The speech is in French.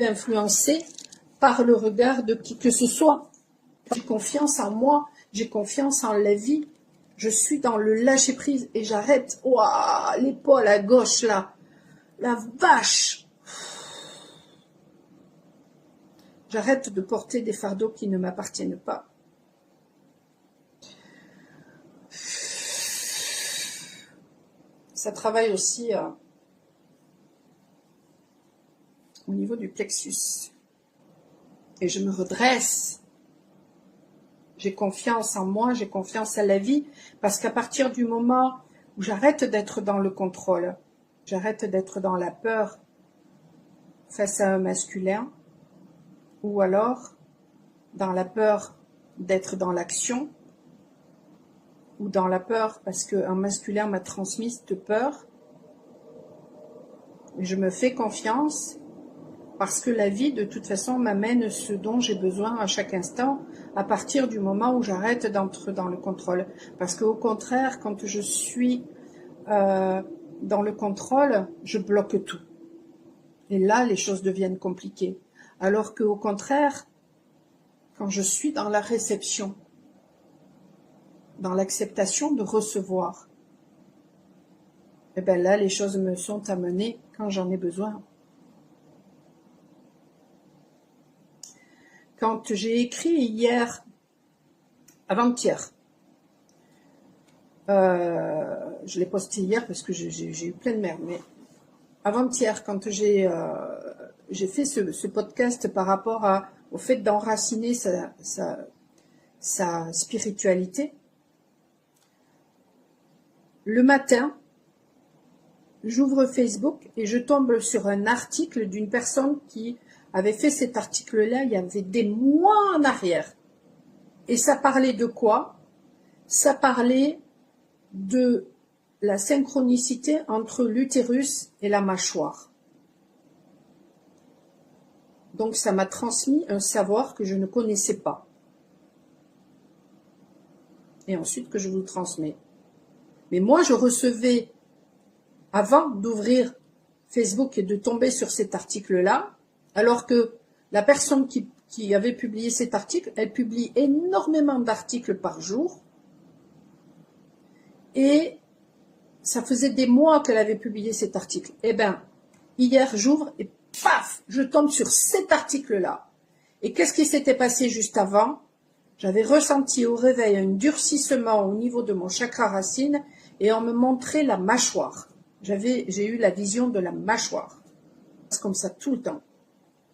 influencé par le regard de qui que ce soit. J'ai confiance en moi, j'ai confiance en la vie. Je suis dans le lâcher-prise et j'arrête. Ouah, l'épaule à gauche là. La vache. J'arrête de porter des fardeaux qui ne m'appartiennent pas. Ça travaille aussi au niveau du plexus. Et je me redresse. J'ai confiance en moi, j'ai confiance à la vie, parce qu'à partir du moment où j'arrête d'être dans le contrôle, j'arrête d'être dans la peur face à un masculin, ou alors dans la peur d'être dans l'action, ou dans la peur parce qu'un masculin m'a transmis cette peur, je me fais confiance, parce que la vie, de toute façon, m'amène ce dont j'ai besoin à chaque instant, à partir du moment où j'arrête d'entrer dans le contrôle. Parce qu'au contraire, quand je suis dans le contrôle, je bloque tout. Et là, les choses deviennent compliquées. Alors qu'au contraire, quand je suis dans la réception, dans l'acceptation de recevoir, et bien là, les choses me sont amenées quand j'en ai besoin. Quand j'ai écrit hier, avant-hier, je l'ai posté hier parce que j'ai eu plein de merde, mais avant-hier, quand j'ai fait ce podcast par rapport au fait d'enraciner sa spiritualité, le matin, j'ouvre Facebook et je tombe sur un article d'une personne qui avait fait cet article-là il y avait des mois en arrière. Et ça parlait de quoi? Ça parlait de la synchronicité entre l'utérus et la mâchoire. Donc ça m'a transmis un savoir que je ne connaissais pas. Et ensuite que je vous le transmets. Mais moi je recevais, avant d'ouvrir Facebook et de tomber sur cet article-là, alors que la personne qui avait publié cet article, elle publie énormément d'articles par jour. Et ça faisait des mois qu'elle avait publié cet article. Eh bien, hier, j'ouvre et paf, je tombe sur cet article-là. Et qu'est-ce qui s'était passé juste avant? J'avais ressenti au réveil un durcissement au niveau de mon chakra racine et on me montrait la mâchoire. J'ai eu la vision de la mâchoire. C'est comme ça tout le temps.